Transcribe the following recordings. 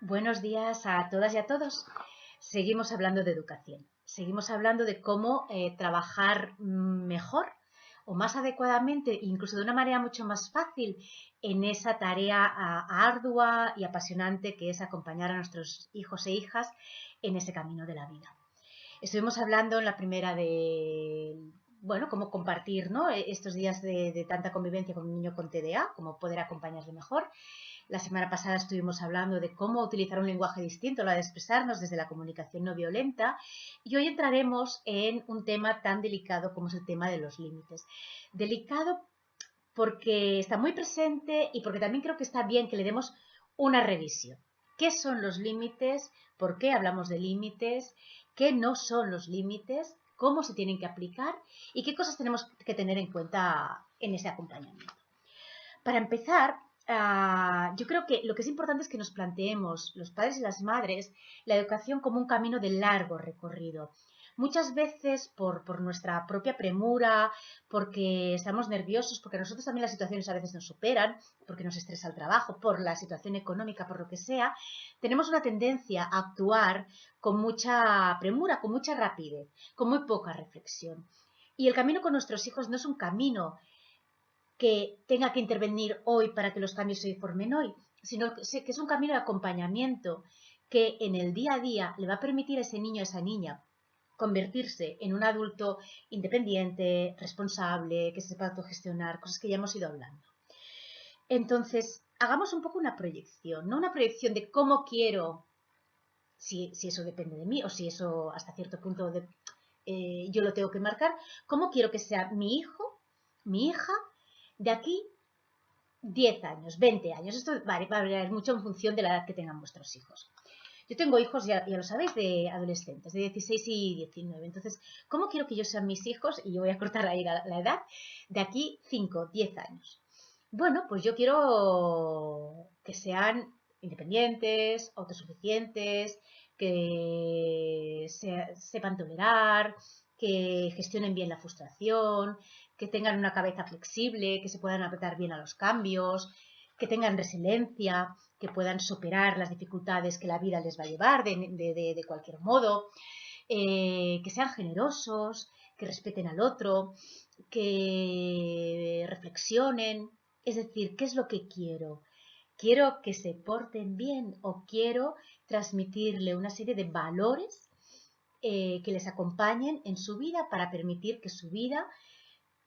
Buenos días a todas y a todos. Seguimos hablando de educación. Seguimos hablando de cómo trabajar mejor o más adecuadamente, incluso de una manera mucho más fácil, en esa tarea ardua y apasionante que es acompañar a nuestros hijos e hijas en ese camino de la vida. Estuvimos hablando en la primera de, bueno, cómo compartir, ¿no?, estos días de tanta convivencia con un niño con TDA, cómo poder acompañarle mejor. La semana pasada estuvimos hablando de cómo utilizar un lenguaje distinto a la de expresarnos desde la comunicación no violenta, y hoy entraremos en un tema tan delicado como es el tema de los límites. Delicado porque está muy presente y porque también creo que está bien que le demos una revisión. ¿Qué son los límites? ¿Por qué hablamos de límites? ¿Qué no son los límites? ¿Cómo se tienen que aplicar? ¿Y qué cosas tenemos que tener en cuenta en ese acompañamiento? Para empezar, yo creo que lo que es importante es que nos planteemos, los padres y las madres, la educación como un camino de largo recorrido. Muchas veces por nuestra propia premura, porque estamos nerviosos, porque a nosotros también las situaciones a veces nos superan, porque nos estresa el trabajo, por la situación económica, por lo que sea, tenemos una tendencia a actuar con mucha premura, con mucha rapidez, con muy poca reflexión. Y el camino con nuestros hijos no es un camino que tenga que intervenir hoy para que los cambios se formen hoy, sino que es un camino de acompañamiento que en el día a día le va a permitir a ese niño, a esa niña, convertirse en un adulto independiente, responsable, que se sepa autogestionar, cosas que ya hemos ido hablando. Entonces, hagamos un poco una proyección, no una proyección de cómo quiero, si eso depende de mí o si eso hasta cierto punto yo lo tengo que marcar, cómo quiero que sea mi hijo, mi hija, de aquí 10 años, 20 años. Esto va a variar mucho en función de la edad que tengan vuestros hijos. Yo tengo hijos, ya lo sabéis, de adolescentes, de 16 y 19. Entonces, ¿cómo quiero que ellos sean mis hijos? Y yo voy a cortar ahí la edad, de aquí 5, 10 años. Bueno, pues yo quiero que sean independientes, autosuficientes, que sepan tolerar, que gestionen bien la frustración, que tengan una cabeza flexible, que se puedan adaptar bien a los cambios, que tengan resiliencia, que puedan superar las dificultades que la vida les va a llevar de cualquier modo, que sean generosos, que respeten al otro, que reflexionen. Es decir, ¿qué es lo que quiero? ¿Quiero que se porten bien o quiero transmitirle una serie de valores que les acompañen en su vida para permitir que su vida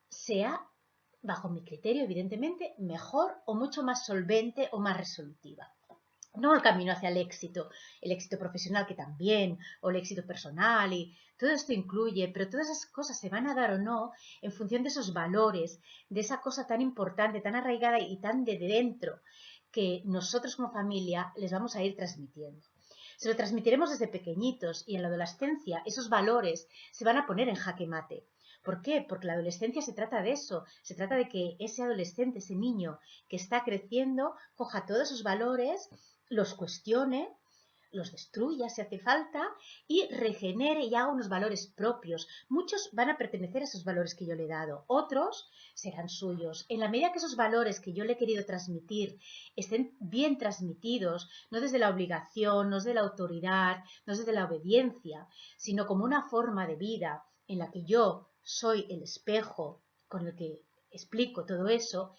sea, bajo mi criterio, evidentemente, mejor o mucho más solvente o más resolutiva? No el camino hacia el éxito profesional que también, o el éxito personal, y todo esto incluye, pero todas esas cosas se van a dar o no en función de esos valores, de esa cosa tan importante, tan arraigada y tan de dentro que nosotros como familia les vamos a ir transmitiendo. Se lo transmitiremos desde pequeñitos y en la adolescencia esos valores se van a poner en jaque mate. ¿Por qué? Porque la adolescencia se trata de eso, se trata de que ese adolescente, ese niño que está creciendo, coja todos esos valores, los cuestione, los destruya si hace falta y regenere y haga unos valores propios. Muchos van a pertenecer a esos valores que yo le he dado, otros serán suyos. En la medida que esos valores que yo le he querido transmitir estén bien transmitidos, no desde la obligación, no desde la autoridad, no desde la obediencia, sino como una forma de vida en la que yo soy el espejo con el que explico todo eso,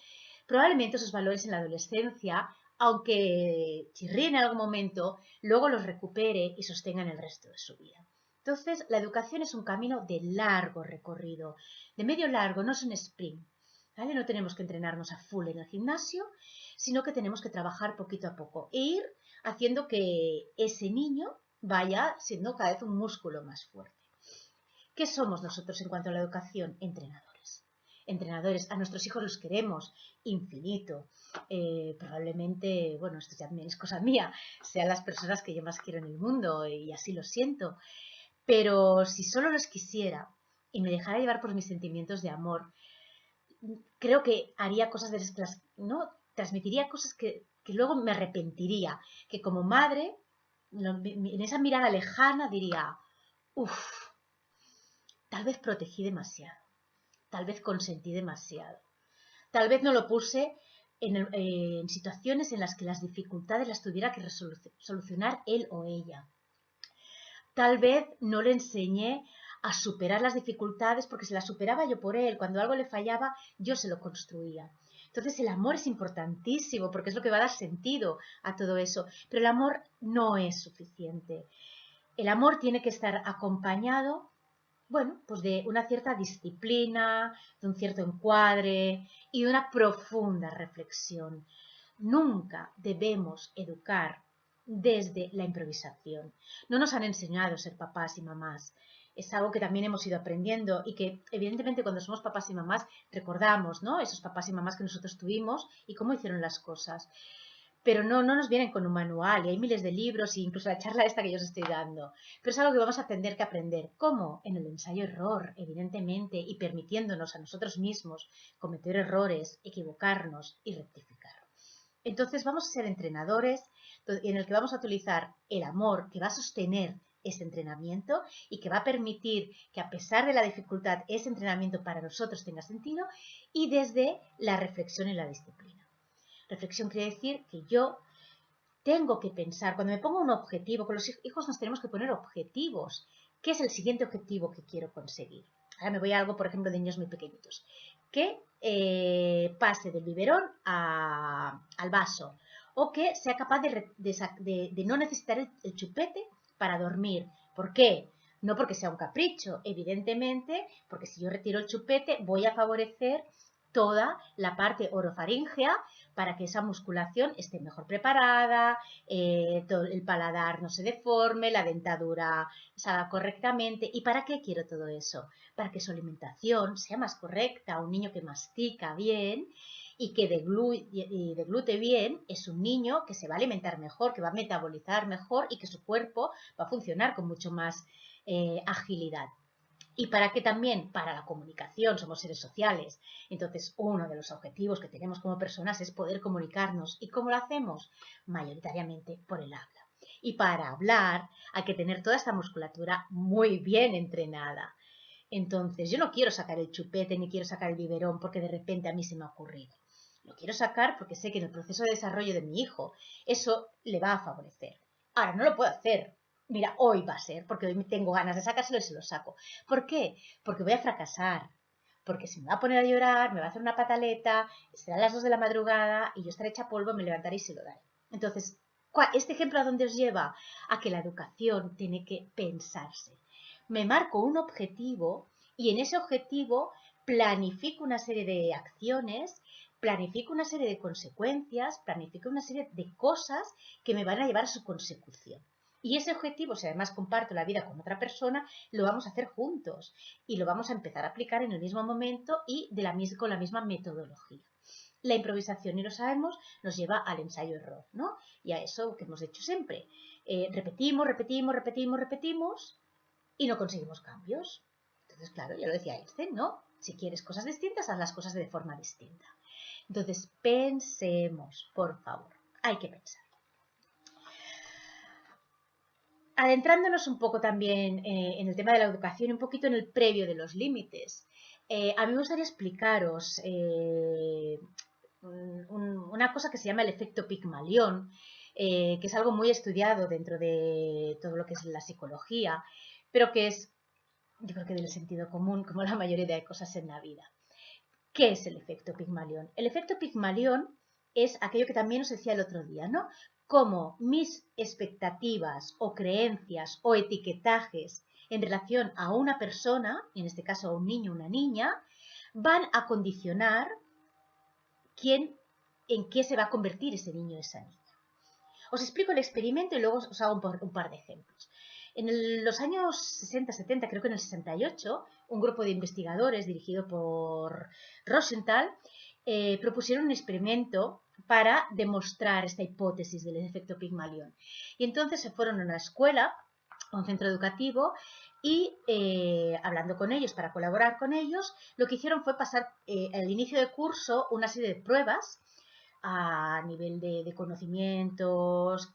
probablemente esos valores en la adolescencia, aunque chirríen en algún momento, luego los recupere y sostenga en el resto de su vida. Entonces, la educación es un camino de largo recorrido, de medio largo, no es un sprint. ¿Vale? No tenemos que entrenarnos a full en el gimnasio, sino que tenemos que trabajar poquito a poco e ir haciendo que ese niño vaya siendo cada vez un músculo más fuerte. ¿Qué somos nosotros en cuanto a la educación? Entrenadores. Entrenadores. A nuestros hijos los queremos infinito. Probablemente, bueno, esto también es cosa mía, sean las personas que yo más quiero en el mundo y así lo siento. Pero si solo los quisiera y me dejara llevar por mis sentimientos de amor, creo que haría cosas de las, ¿no? Transmitiría cosas que luego me arrepentiría. Que como madre, en esa mirada lejana diría, uff, tal vez protegí demasiado, tal vez consentí demasiado, tal vez no lo puse en situaciones en las que las dificultades las tuviera que solucionar él o ella. Tal vez no le enseñé a superar las dificultades porque se las superaba yo por él. Cuando algo le fallaba, yo se lo construía. Entonces el amor es importantísimo porque es lo que va a dar sentido a todo eso. Pero el amor no es suficiente. El amor tiene que estar acompañado, bueno, pues de una cierta disciplina, de un cierto encuadre y de una profunda reflexión. Nunca debemos educar desde la improvisación. No nos han enseñado a ser papás y mamás. Es algo que también hemos ido aprendiendo y que evidentemente cuando somos papás y mamás recordamos, ¿no?, esos papás y mamás que nosotros tuvimos y cómo hicieron las cosas. Pero no nos vienen con un manual y hay miles de libros e incluso la charla esta que yo os estoy dando. Pero es algo que vamos a tener que aprender. ¿Cómo? En el ensayo-error, evidentemente, y permitiéndonos a nosotros mismos cometer errores, equivocarnos y rectificar. Entonces vamos a ser entrenadores en el que vamos a utilizar el amor que va a sostener ese entrenamiento y que va a permitir que a pesar de la dificultad ese entrenamiento para nosotros tenga sentido y desde la reflexión y la disciplina. Reflexión quiere decir que yo tengo que pensar, cuando me pongo un objetivo, con los hijos nos tenemos que poner objetivos. ¿Qué es el siguiente objetivo que quiero conseguir? Ahora me voy a algo, por ejemplo, de niños muy pequeñitos. Que pase del biberón al vaso o que sea capaz de no necesitar el chupete para dormir. ¿Por qué? No porque sea un capricho, evidentemente, porque si yo retiro el chupete voy a favorecer toda la parte orofaríngea para que esa musculación esté mejor preparada, todo el paladar no se deforme, la dentadura salga correctamente. ¿Y para qué quiero todo eso? Para que su alimentación sea más correcta. Un niño que mastica bien y que deglute bien es un niño que se va a alimentar mejor, que va a metabolizar mejor y que su cuerpo va a funcionar con mucho más agilidad. Y para que también, para la comunicación, somos seres sociales. Entonces, uno de los objetivos que tenemos como personas es poder comunicarnos. ¿Y cómo lo hacemos? Mayoritariamente por el habla. Y para hablar hay que tener toda esta musculatura muy bien entrenada. Entonces, yo no quiero sacar el chupete ni quiero sacar el biberón porque de repente a mí se me ha ocurrido. Lo quiero sacar porque sé que en el proceso de desarrollo de mi hijo eso le va a favorecer. Ahora, no lo puedo hacer. Mira, hoy va a ser, porque hoy tengo ganas de sacárselo y se lo saco. ¿Por qué? Porque voy a fracasar. Porque si me va a poner a llorar, me va a hacer una pataleta, serán las 2 de la madrugada y yo estaré hecha polvo, me levantaré y se lo daré. Entonces, ¿este ejemplo a dónde os lleva? A que la educación tiene que pensarse. Me marco un objetivo y en ese objetivo planifico una serie de acciones, planifico una serie de consecuencias, planifico una serie de cosas que me van a llevar a su consecución. Y ese objetivo, si además comparto la vida con otra persona, lo vamos a hacer juntos y lo vamos a empezar a aplicar en el mismo momento y con la misma metodología. La improvisación, y lo sabemos, nos lleva al ensayo-error, ¿no? Y a eso que hemos hecho siempre. Repetimos y no conseguimos cambios. Entonces, claro, ya lo decía Einstein, ¿no? Si quieres cosas distintas, haz las cosas de forma distinta. Entonces, pensemos, por favor. Hay que pensar. Adentrándonos un poco también en el tema de la educación y un poquito en el previo de los límites, a mí me gustaría explicaros una cosa que se llama el efecto Pigmalión, que es algo muy estudiado dentro de todo lo que es la psicología, pero que es, yo creo que del sentido común, como la mayoría de cosas en la vida. ¿Qué es el efecto Pigmalión? El efecto Pigmalión es aquello que también os decía el otro día, ¿no? Cómo mis expectativas o creencias o etiquetajes en relación a una persona, en este caso a un niño o una niña, van a condicionar en qué se va a convertir ese niño o esa niña. Os explico el experimento y luego os hago un par de ejemplos. En los años 60-70, creo que en el 68, un grupo de investigadores dirigido por Rosenthal propusieron un experimento para demostrar esta hipótesis del efecto Pigmalión. Y entonces se fueron a una escuela, a un centro educativo, y hablando con ellos para colaborar con ellos, lo que hicieron fue pasar al inicio del curso una serie de pruebas a nivel de conocimientos,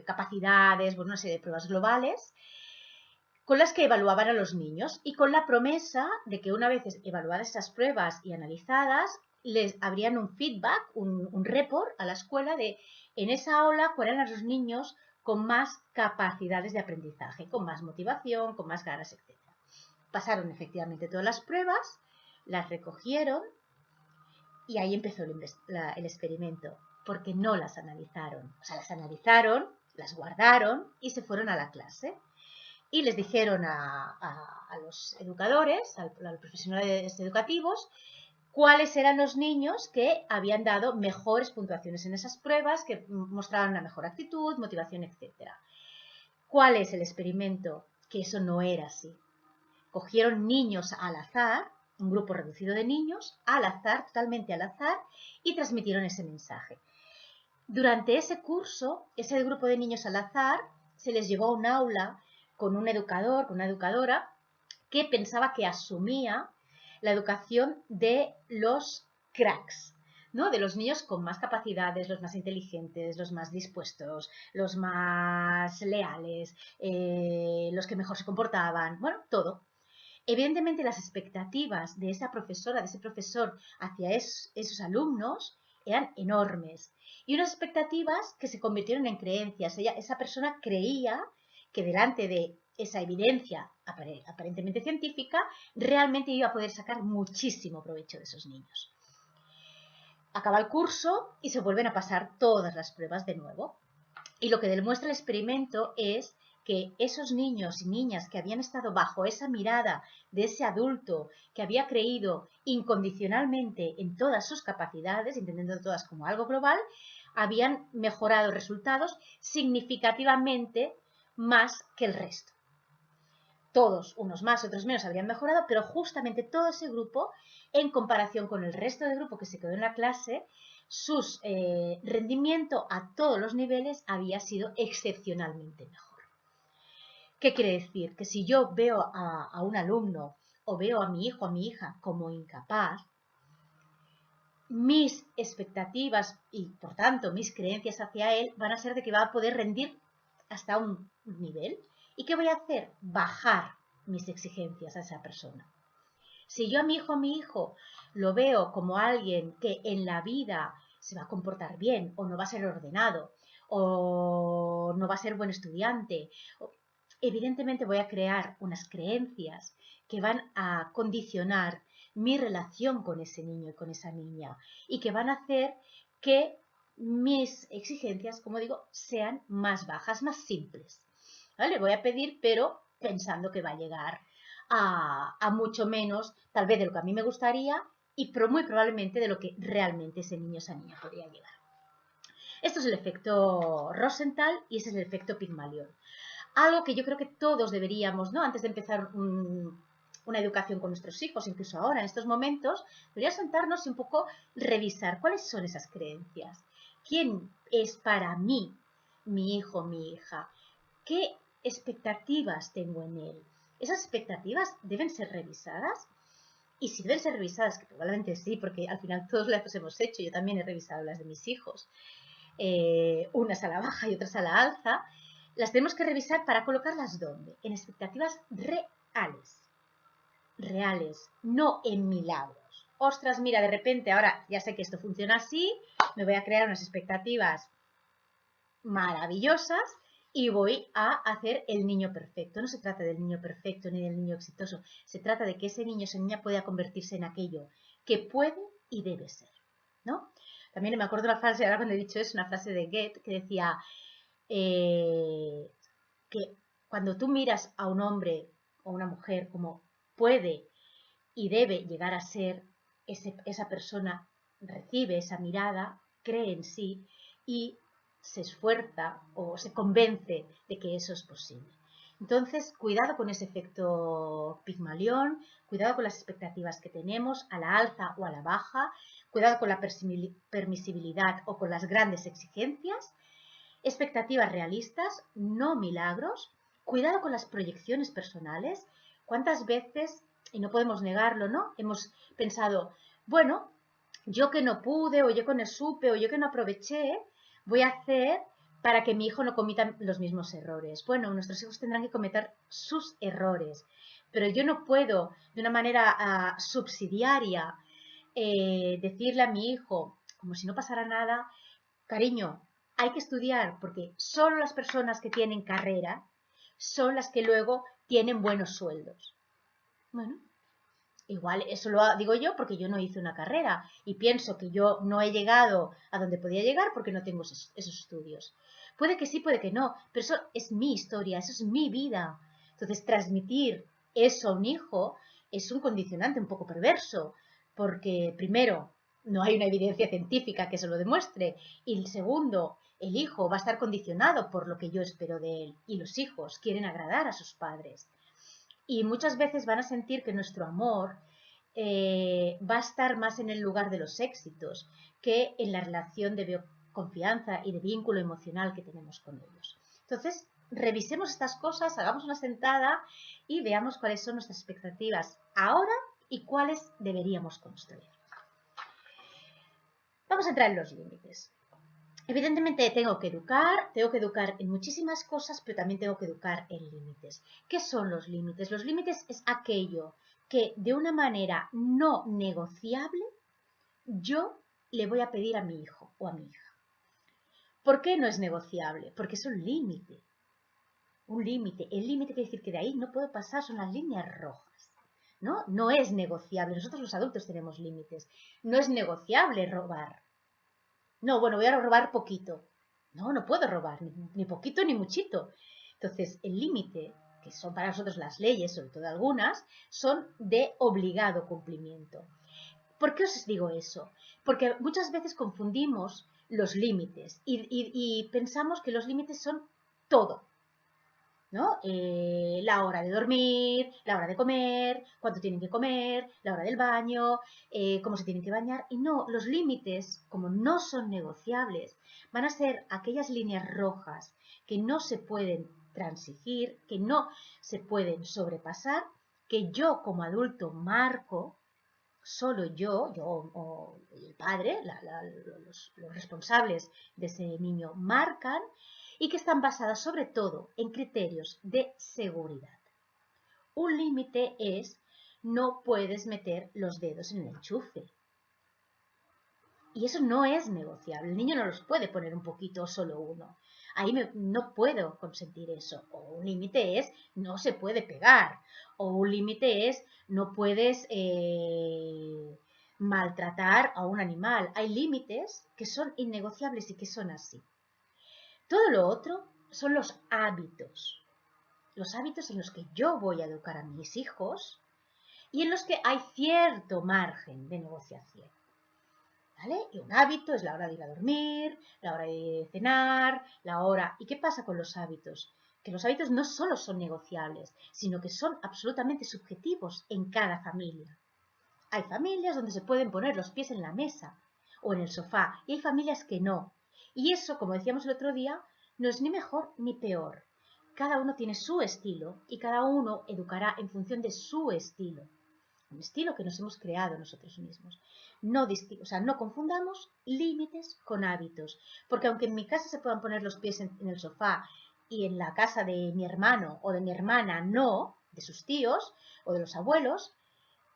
capacidades, bueno, una serie de pruebas globales, con las que evaluaban a los niños y con la promesa de que una vez evaluadas esas pruebas y analizadas, les habrían un feedback, un report a la escuela de en esa aula cuáles eran los niños con más capacidades de aprendizaje, con más motivación, con más ganas, etc. Pasaron efectivamente todas las pruebas, las recogieron y ahí empezó el experimento, porque no las analizaron. O sea, las analizaron, las guardaron y se fueron a la clase. Y les dijeron a los educadores, a los profesionales educativos, cuáles eran los niños que habían dado mejores puntuaciones en esas pruebas, que mostraban una mejor actitud, motivación, etc. ¿Cuál es el experimento? Que eso no era así. Cogieron niños al azar, un grupo reducido de niños, al azar, totalmente al azar, y transmitieron ese mensaje. Durante ese curso, ese grupo de niños al azar se les llevó a un aula con un educador, con una educadora, que pensaba que asumía la educación de los cracks, ¿no? De los niños con más capacidades, los más inteligentes, los más dispuestos, los más leales, los que mejor se comportaban, bueno, todo. Evidentemente las expectativas de esa profesora, de ese profesor hacia esos alumnos eran enormes y unas expectativas que se convirtieron en creencias. Esa persona creía que delante de esa evidencia aparentemente científica, realmente iba a poder sacar muchísimo provecho de esos niños. Acaba el curso y se vuelven a pasar todas las pruebas de nuevo. Y lo que demuestra el experimento es que esos niños y niñas que habían estado bajo esa mirada de ese adulto que había creído incondicionalmente en todas sus capacidades, entendiendo todas como algo global, habían mejorado resultados significativamente más que el resto. Todos, unos más, otros menos, habrían mejorado, pero justamente todo ese grupo, en comparación con el resto del grupo que se quedó en la clase, su rendimiento a todos los niveles había sido excepcionalmente mejor. ¿Qué quiere decir? Que si yo veo a un alumno o veo a mi hijo o a mi hija como incapaz, mis expectativas y, por tanto, mis creencias hacia él van a ser de que va a poder rendir hasta un nivel. ¿Y qué voy a hacer? Bajar mis exigencias a esa persona. Si yo a mi hijo lo veo como alguien que en la vida se va a comportar bien, o no va a ser ordenado, o no va a ser buen estudiante, evidentemente voy a crear unas creencias que van a condicionar mi relación con ese niño y con esa niña, y que van a hacer que mis exigencias, como digo, sean más bajas, más simples. ¿Vale? Voy a pedir, pero pensando que va a llegar a mucho menos, tal vez de lo que a mí me gustaría, y muy probablemente de lo que realmente ese niño o esa niña podría llegar. Esto es el efecto Rosenthal y ese es el efecto Pigmalión. Algo que yo creo que todos deberíamos, ¿no? Antes de empezar una educación con nuestros hijos, incluso ahora, en estos momentos, debería sentarnos y un poco revisar cuáles son esas creencias. ¿Quién es para mí mi hijo, mi hija? ¿Qué expectativas tengo en él? ¿Esas expectativas deben ser revisadas? Y si deben ser revisadas, que probablemente sí, porque al final todos las hemos hecho, yo también he revisado las de mis hijos, unas a la baja y otras a la alza, las tenemos que revisar para colocarlas ¿dónde? En expectativas reales, no en milagros. Ostras, mira, de repente ahora ya sé que esto funciona así, me voy a crear unas expectativas maravillosas y voy a hacer el niño perfecto. No se trata del niño perfecto ni del niño exitoso, se trata de que ese niño o esa niña pueda convertirse en aquello que puede y debe ser, ¿no? También me acuerdo una frase, ahora cuando he dicho eso, una frase de Goethe que decía que cuando tú miras a un hombre o una mujer como puede y debe llegar a ser, esa persona recibe esa mirada, cree en sí y se esfuerza o se convence de que eso es posible. Entonces, cuidado con ese efecto Pigmalión, cuidado con las expectativas que tenemos a la alza o a la baja, cuidado con la permisibilidad o con las grandes exigencias, expectativas realistas, no milagros, cuidado con las proyecciones personales. ¿Cuántas veces, y no podemos negarlo, ¿no? Hemos pensado, bueno, yo que no pude, o yo que no supe, o yo que no aproveché, voy a hacer para que mi hijo no cometa los mismos errores. Bueno, nuestros hijos tendrán que cometer sus errores, pero yo no puedo de una manera subsidiaria decirle a mi hijo, como si no pasara nada, cariño, hay que estudiar porque solo las personas que tienen carrera son las que luego tienen buenos sueldos. Bueno, igual eso lo digo yo porque yo no hice una carrera y pienso que yo no he llegado a donde podía llegar porque no tengo esos estudios. Puede que sí, puede que no, pero eso es mi historia, eso es mi vida. Entonces, transmitir eso a un hijo es un condicionante un poco perverso, porque primero, no hay una evidencia científica que se lo demuestre, y segundo, el hijo va a estar condicionado por lo que yo espero de él, y los hijos quieren agradar a sus padres. Y muchas veces van a sentir que nuestro amor va a estar más en el lugar de los éxitos que en la relación de confianza y de vínculo emocional que tenemos con ellos. Entonces, revisemos estas cosas, hagamos una sentada y veamos cuáles son nuestras expectativas ahora y cuáles deberíamos construir. Vamos a entrar en los límites. Evidentemente tengo que educar en muchísimas cosas, pero también tengo que educar en límites. ¿Qué son los límites? Los límites es aquello que de una manera no negociable yo le voy a pedir a mi hijo o a mi hija. ¿Por qué no es negociable? Porque es un límite. Un límite. El límite quiere decir que de ahí no puedo pasar, son las líneas rojas. ¿No? No es negociable. Nosotros los adultos tenemos límites. No es negociable robar. No, bueno, voy a robar poquito. No, no puedo robar, ni poquito ni muchito. Entonces, el límite, que son para nosotros las leyes, sobre todo algunas, son de obligado cumplimiento. ¿Por qué os digo eso? Porque muchas veces confundimos los límites y pensamos que los límites son todo, ¿no? La hora de dormir, la hora de comer, cuánto tienen que comer, la hora del baño, cómo se tienen que bañar. Y no, los límites, como no son negociables, van a ser aquellas líneas rojas que no se pueden transigir, que no se pueden sobrepasar, que yo como adulto marco, solo yo o el padre, los responsables de ese niño marcan, y que están basadas sobre todo en criterios de seguridad. Un límite es no puedes meter los dedos en el enchufe. Y eso no es negociable. El niño no los puede poner un poquito o solo uno. Ahí no puedo consentir eso. O un límite es no se puede pegar. O un límite es no puedes maltratar a un animal. Hay límites que son innegociables y que son así. Todo lo otro son los hábitos en los que yo voy a educar a mis hijos y en los que hay cierto margen de negociación. ¿Vale? Y un hábito es la hora de ir a dormir, la hora de cenar, la hora... ¿Y qué pasa con los hábitos? Que los hábitos no solo son negociables, sino que son absolutamente subjetivos en cada familia. Hay familias donde se pueden poner los pies en la mesa o en el sofá y hay familias que no. Y eso, como decíamos el otro día, no es ni mejor ni peor. Cada uno tiene su estilo y cada uno educará en función de su estilo. Un estilo que nos hemos creado nosotros mismos. No confundamos límites con hábitos. Porque aunque en mi casa se puedan poner los pies en el sofá y en la casa de mi hermano o de mi hermana no, de sus tíos o de los abuelos,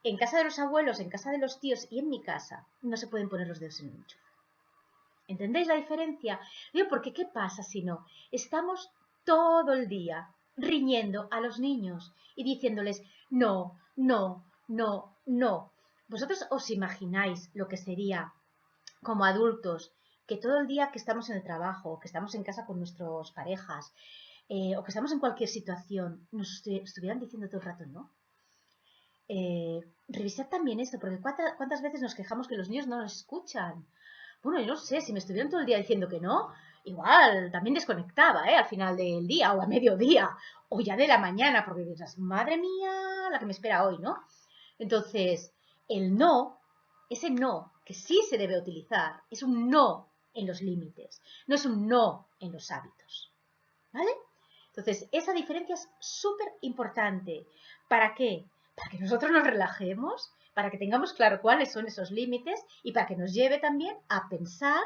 en casa de los abuelos, en casa de los tíos y en mi casa no se pueden poner los dedos en el enchufe. ¿Entendéis la diferencia? Digo, porque ¿qué pasa si no? Estamos todo el día riñendo a los niños y diciéndoles no, no, no, no. ¿Vosotros os imagináis lo que sería como adultos que todo el día que estamos en el trabajo, que estamos en casa con nuestras parejas o que estamos en cualquier situación nos estuvieran diciendo todo el rato no? Revisad también esto, porque ¿cuántas veces nos quejamos que los niños no nos escuchan? Bueno, yo no sé, si me estuvieran todo el día diciendo que no, igual también desconectaba, al final del día o a mediodía o ya de la mañana, porque piensas, madre mía, la que me espera hoy, ¿no? Entonces, el no, ese no que sí se debe utilizar, es un no en los límites, no es un no en los hábitos, ¿vale? Entonces, esa diferencia es súper importante. ¿Para qué? Para que nosotros nos relajemos, para que tengamos claro cuáles son esos límites y para que nos lleve también a pensar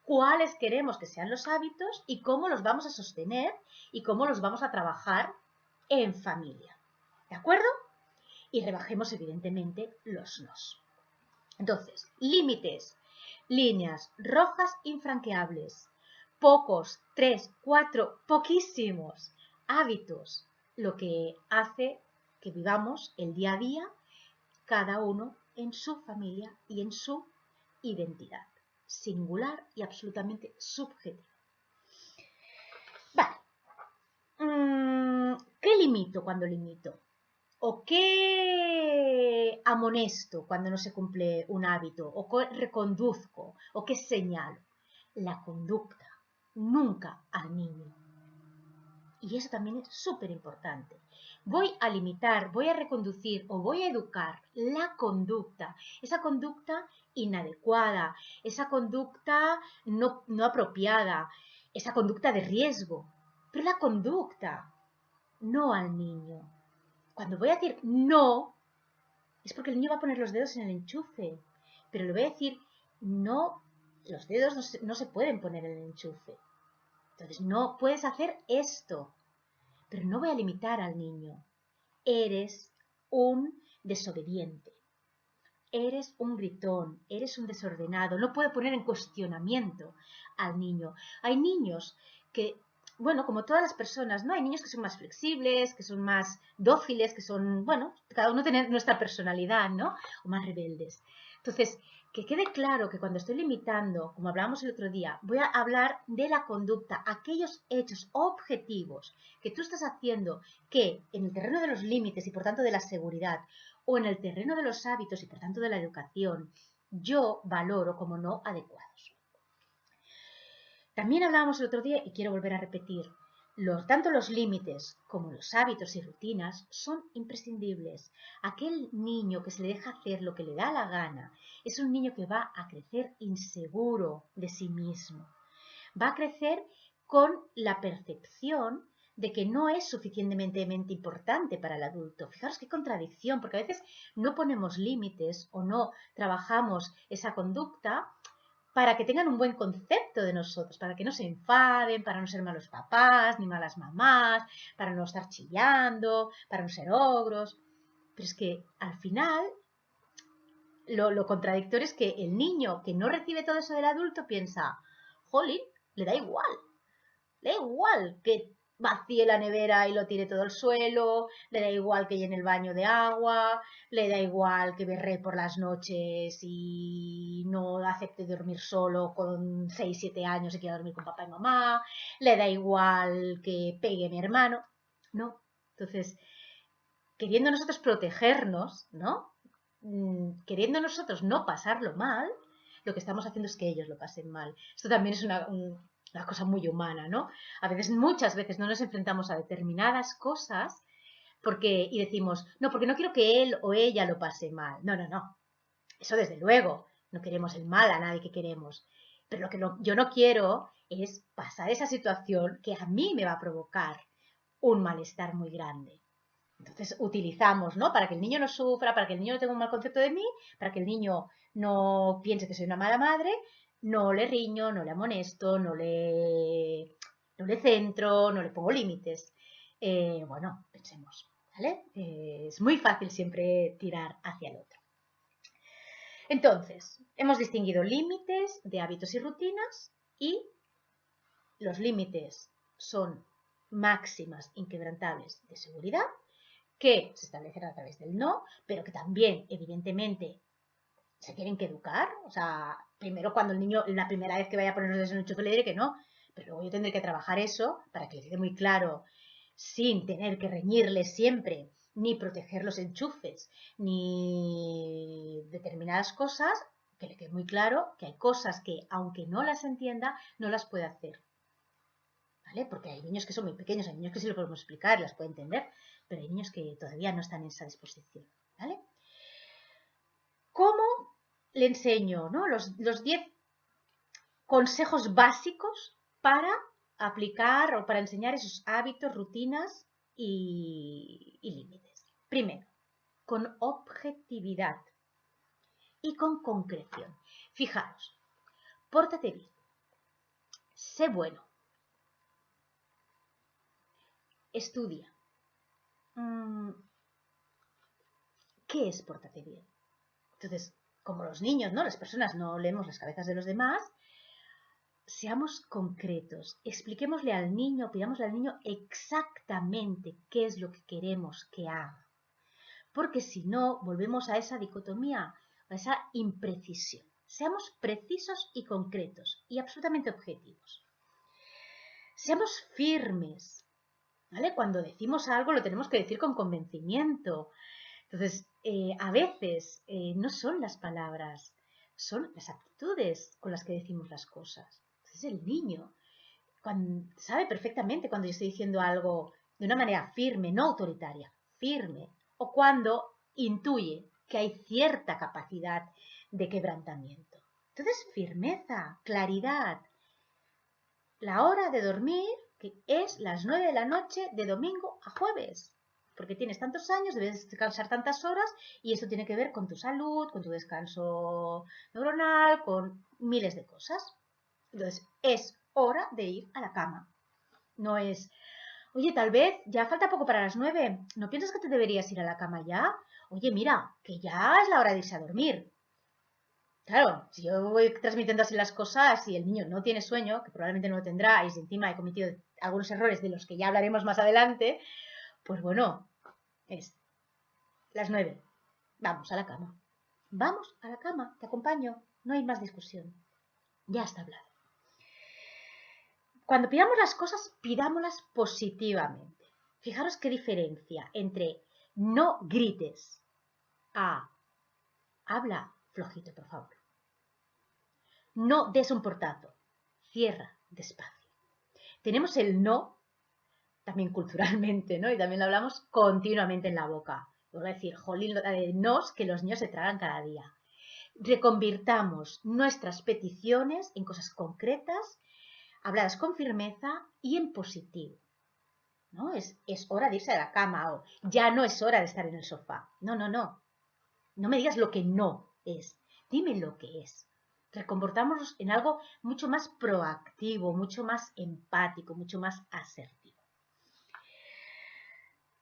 cuáles queremos que sean los hábitos y cómo los vamos a sostener y cómo los vamos a trabajar en familia. ¿De acuerdo? Y rebajemos evidentemente los nos. Entonces, límites, líneas rojas infranqueables, pocos, 3, 4, poquísimos hábitos, lo que hace que vivamos el día a día cada uno en su familia y en su identidad, singular y absolutamente subjetiva. Vale. ¿Qué limito cuando limito? ¿O qué amonesto cuando no se cumple un hábito? ¿O qué reconduzco? ¿O qué señalo? La conducta, nunca al niño. Y eso también es súper importante. Voy a limitar, voy a reconducir o voy a educar la conducta, esa conducta inadecuada, esa conducta no apropiada, esa conducta de riesgo. Pero la conducta, no al niño. Cuando voy a decir no, es porque el niño va a poner los dedos en el enchufe. Pero le voy a decir no, los dedos no se pueden poner en el enchufe. Entonces, no puedes hacer esto, pero no voy a limitar al niño. Eres un desobediente, eres un gritón, eres un desordenado. No puedo poner en cuestionamiento al niño. Hay niños que, bueno, como todas las personas, ¿no? Hay niños que son más flexibles, que son más dóciles, que son, bueno, cada uno tiene nuestra personalidad, ¿no? O más rebeldes. Entonces, que quede claro que cuando estoy limitando, como hablábamos el otro día, voy a hablar de la conducta, aquellos hechos objetivos que tú estás haciendo que en el terreno de los límites y por tanto de la seguridad o en el terreno de los hábitos y por tanto de la educación, yo valoro como no adecuados. También hablábamos el otro día y quiero volver a repetir, tanto los límites como los hábitos y rutinas son imprescindibles. Aquel niño que se le deja hacer lo que le da la gana es un niño que va a crecer inseguro de sí mismo. Va a crecer con la percepción de que no es suficientemente importante para el adulto. Fijaros qué contradicción, porque a veces no ponemos límites o no trabajamos esa conducta para que tengan un buen concepto de nosotros, para que no se enfaden, para no ser malos papás ni malas mamás, para no estar chillando, para no ser ogros. Pero es que al final lo contradictorio es que el niño que no recibe todo eso del adulto piensa, jolín, le da igual que vacíe la nevera y lo tire todo al suelo, le da igual que llene el baño de agua, le da igual que berre por las noches y no acepte dormir solo con 6, 7 años y quiera dormir con papá y mamá, le da igual que pegue a mi hermano, ¿no? Entonces, queriendo nosotros protegernos, ¿no? Queriendo nosotros no pasarlo mal, lo que estamos haciendo es que ellos lo pasen mal. Esto también es una cosa muy humana, ¿no? A veces, muchas veces no nos enfrentamos a determinadas cosas y decimos, no, porque no quiero que él o ella lo pase mal. No, no, no. Eso desde luego. No queremos el mal a nadie que queremos. Pero lo que yo no quiero es pasar esa situación que a mí me va a provocar un malestar muy grande. Entonces utilizamos, ¿no? Para que el niño no sufra, para que el niño no tenga un mal concepto de mí, para que el niño no piense que soy una mala madre, no le riño, no le amonesto, no le centro, no le pongo límites. Bueno, pensemos, ¿vale? Es muy fácil siempre tirar hacia el otro. Entonces, hemos distinguido límites de hábitos y rutinas y los límites son máximas inquebrantables de seguridad que se establecen a través del no, pero que también, evidentemente, se tienen que educar. O sea, primero cuando el niño, la primera vez que vaya a poner los dedos en el enchufe, le diré que no, pero luego yo tendré que trabajar eso para que le quede muy claro, sin tener que reñirle siempre, ni proteger los enchufes, ni determinadas cosas, que le quede muy claro que hay cosas que, aunque no las entienda, no las puede hacer. ¿Vale? Porque hay niños que son muy pequeños, hay niños que sí lo podemos explicar, las puede entender, pero hay niños que todavía no están en esa disposición, ¿vale? ¿Cómo le enseño, ¿no? los 10 consejos básicos para aplicar o para enseñar esos hábitos, rutinas y límites? Primero, con objetividad y con concreción. Fijaros, pórtate bien, sé bueno, estudia. ¿Qué es pórtate bien? Entonces, como los niños, ¿no? Las personas no leemos las cabezas de los demás, seamos concretos, expliquémosle al niño, pidámosle al niño exactamente qué es lo que queremos que haga. Porque si no, volvemos a esa dicotomía, a esa imprecisión. Seamos precisos y concretos y absolutamente objetivos. Seamos firmes, ¿vale? Cuando decimos algo lo tenemos que decir con convencimiento. Entonces, a veces no son las palabras, son las actitudes con las que decimos las cosas. Entonces, el niño sabe perfectamente cuando yo estoy diciendo algo de una manera firme, no autoritaria, firme, o cuando intuye que hay cierta capacidad de quebrantamiento. Entonces, firmeza, claridad. La hora de dormir, que es las 9 de la noche de domingo a jueves. Porque tienes tantos años, debes descansar tantas horas y esto tiene que ver con tu salud, con tu descanso neuronal, con miles de cosas. Entonces, es hora de ir a la cama. No es, oye, tal vez ya falta poco para las 9. ¿No piensas que te deberías ir a la cama ya? Oye, mira, que ya es la hora de irse a dormir. Claro, si yo voy transmitiendo así las cosas y el niño no tiene sueño, que probablemente no lo tendrá, y si encima he cometido algunos errores de los que ya hablaremos más adelante, pues bueno, es las 9. Vamos a la cama. Vamos a la cama, te acompaño. No hay más discusión. Ya está hablado. Cuando pidamos las cosas, pidámoslas positivamente. Fijaros qué diferencia entre no grites a habla flojito, por favor. No des un portazo. Cierra despacio. Tenemos el no, también culturalmente, ¿no? Y también lo hablamos continuamente en la boca. Voy a decir, jolín, nos que los niños se tragan cada día. Reconvirtamos nuestras peticiones en cosas concretas, habladas con firmeza y en positivo. ¿No? Es hora de irse a la cama o ya no es hora de estar en el sofá. No, no, no. No me digas lo que no es. Dime lo que es. Recomportámonos en algo mucho más proactivo, mucho más empático, mucho más asertivo.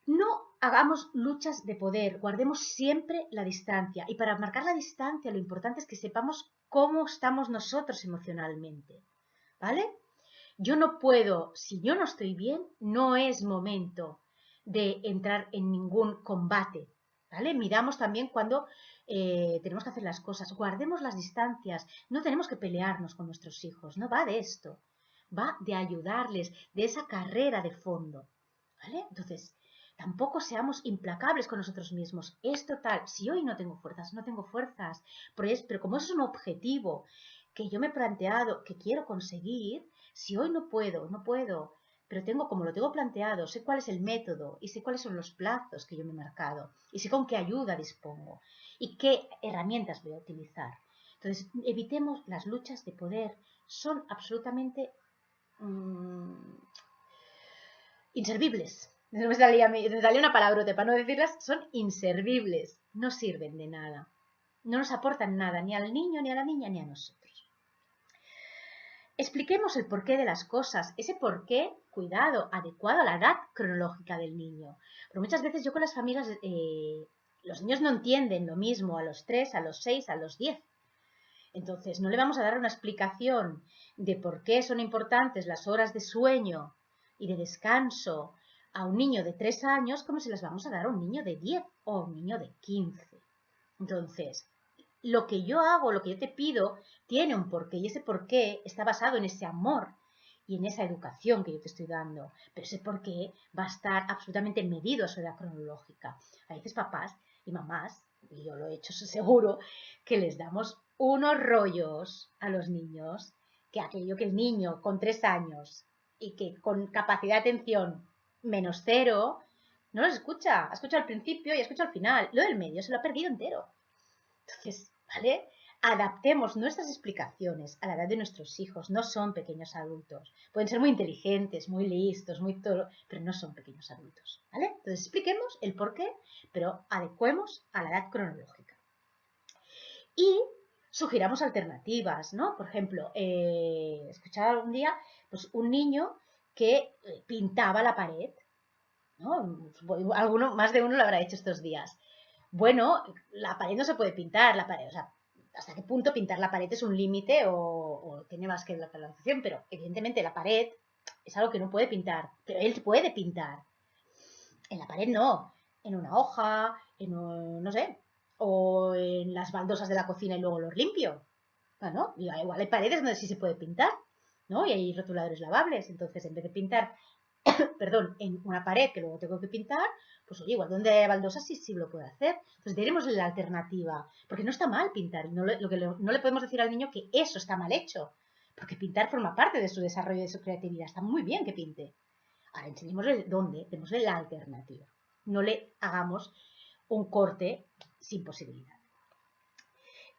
No hagamos luchas de poder, guardemos siempre la distancia. Y para marcar la distancia lo importante es que sepamos cómo estamos nosotros emocionalmente. ¿Vale? Yo no puedo, si yo no estoy bien, no es momento de entrar en ningún combate. ¿Vale? Miramos también cuando tenemos que hacer las cosas. Guardemos las distancias. No tenemos que pelearnos con nuestros hijos. No va de esto. Va de ayudarles, de esa carrera de fondo. ¿Vale? Entonces, tampoco seamos implacables con nosotros mismos. Es total. Si hoy no tengo fuerzas, no tengo fuerzas. Pero como eso es un objetivo que yo me he planteado, que quiero conseguir, si hoy no puedo, pero como lo tengo planteado, sé cuál es el método y sé cuáles son los plazos que yo me he marcado y sé con qué ayuda dispongo y qué herramientas voy a utilizar. Entonces, evitemos las luchas de poder. Son absolutamente inservibles. Me salía una palabrota para no decirlas, son inservibles. No sirven de nada. No nos aportan nada ni al niño, ni a la niña, ni a nosotros. Expliquemos el porqué de las cosas, ese porqué, cuidado, adecuado a la edad cronológica del niño. Pero muchas veces yo con las familias, los niños no entienden lo mismo a los 3, a los 6, a los 10. Entonces, no le vamos a dar una explicación de por qué son importantes las horas de sueño y de descanso a un niño de 3 años como se las vamos a dar a un niño de 10 o a un niño de 15. Entonces, lo que yo hago, lo que yo te pido, tiene un porqué y ese porqué está basado en ese amor y en esa educación que yo te estoy dando. Pero ese porqué va a estar absolutamente medido a su edad cronológica. A veces papás y mamás, y yo lo he hecho seguro, que les damos unos rollos a los niños, que aquello que el niño con 3 años y que con capacidad de atención menos 0, no los escucha. Escucha al principio y escucha al final. Lo del medio se lo ha perdido entero. Entonces, ¿vale? Adaptemos nuestras explicaciones a la edad de nuestros hijos. No son pequeños adultos. Pueden ser muy inteligentes, muy listos, muy todo, pero no son pequeños adultos, ¿vale? Entonces expliquemos el porqué, pero adecuemos a la edad cronológica. Y sugiramos alternativas, ¿no? Por ejemplo, escuchaba algún día pues, un niño que pintaba la pared, ¿no? Más de uno lo habrá hecho estos días. Bueno, la pared no se puede pintar, la pared, o sea, hasta qué punto pintar la pared es un límite o tiene más que la calefacción, pero evidentemente la pared es algo que no puede pintar, pero él puede pintar. En la pared no, en una hoja, en un, no sé, o en las baldosas de la cocina y luego los limpio. Bueno, igual hay paredes donde sí se puede pintar, ¿no? Y hay rotuladores lavables, entonces en vez de pintar perdón, en una pared que luego tengo que pintar, pues oye, igual donde hay baldosas sí lo puedo hacer. Entonces diremos la alternativa, porque no está mal pintar, y no le podemos decir al niño que eso está mal hecho, porque pintar forma parte de su desarrollo y de su creatividad, está muy bien que pinte. Ahora enseñémosle dónde, démosle la alternativa. No le hagamos un corte sin posibilidad.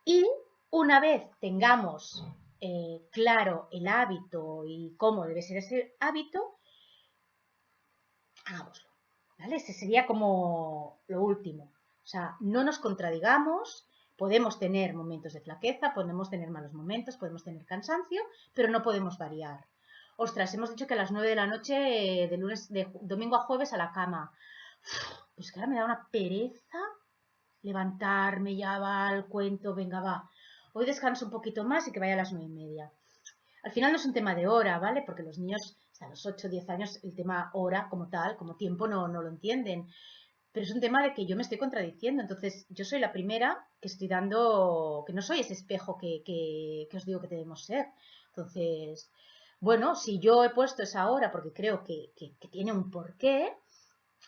Y una vez tengamos claro el hábito y cómo debe ser ese hábito, hagámoslo. ¿Vale? Ese sería como lo último. O sea, no nos contradigamos, podemos tener momentos de flaqueza, podemos tener malos momentos, podemos tener cansancio, pero no podemos variar. Ostras, hemos dicho que a las 9 de la noche, de domingo a jueves a la cama. Pues que ahora me da una pereza levantarme, ya va al cuento, venga, va. Hoy descanso un poquito más y que vaya a las 9:30. Al final no es un tema de hora, ¿vale? Porque los niños, hasta los 8 o 10 años, el tema hora como tal, como tiempo, no lo entienden. Pero es un tema de que yo me estoy contradiciendo. Entonces, yo soy la primera que estoy dando, que no soy ese espejo que os digo que debemos ser. Entonces, bueno, si yo he puesto esa hora porque creo que tiene un porqué,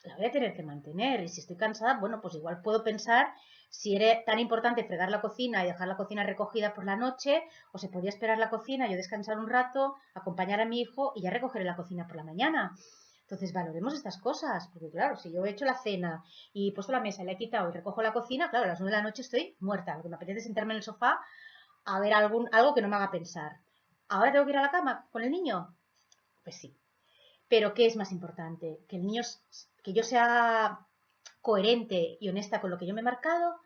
la voy a tener que mantener. Y si estoy cansada, bueno, pues igual puedo pensar si era tan importante fregar la cocina y dejar la cocina recogida por la noche, o se podía esperar la cocina, yo descansar un rato, acompañar a mi hijo y ya recogeré la cocina por la mañana. Entonces valoremos estas cosas, porque claro, si yo he hecho la cena y he puesto la mesa, la he quitado y recojo la cocina, claro, a las 9 de la noche estoy muerta. Lo que me apetece es sentarme en el sofá a ver algo que no me haga pensar. ¿Ahora tengo que ir a la cama con el niño? Pues sí. Pero ¿qué es más importante? ¿Que el niño, que yo sea coherente y honesta con lo que yo me he marcado,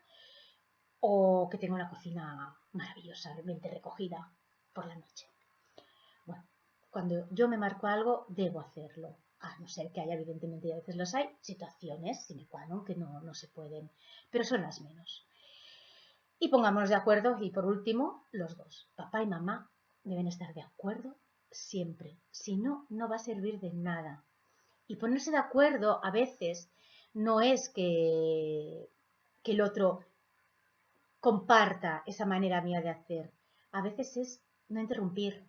o que tenga una cocina maravillosamente recogida por la noche? Bueno, cuando yo me marco algo, debo hacerlo. A no ser que haya, evidentemente, y a veces los hay, situaciones sine qua non que no se pueden, pero son las menos. Y pongámonos de acuerdo, y por último, los dos, papá y mamá, deben estar de acuerdo siempre. Si no, no va a servir de nada. Y ponerse de acuerdo a veces no es que el otro comparta esa manera mía de hacer. A veces es no interrumpir,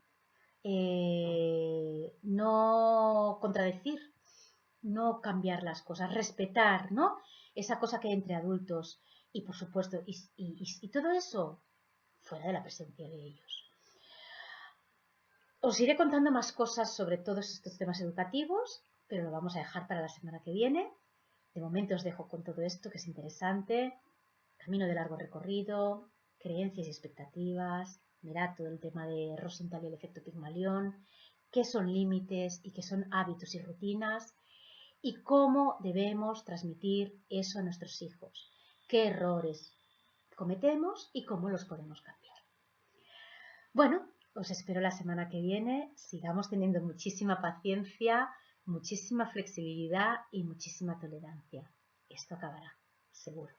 no contradecir, no cambiar las cosas, respetar, ¿no? Esa cosa que hay entre adultos. Y por supuesto, y todo eso fuera de la presencia de ellos. Os iré contando más cosas sobre todos estos temas educativos, pero lo vamos a dejar para la semana que viene. De momento os dejo con todo esto que es interesante. Camino de largo recorrido, creencias y expectativas, mirad todo el tema de Rosenthal y el efecto Pigmalión, qué son límites y qué son hábitos y rutinas, y cómo debemos transmitir eso a nuestros hijos, qué errores cometemos y cómo los podemos cambiar. Bueno, os espero la semana que viene. Sigamos teniendo muchísima paciencia, muchísima flexibilidad y muchísima tolerancia. Esto acabará, seguro.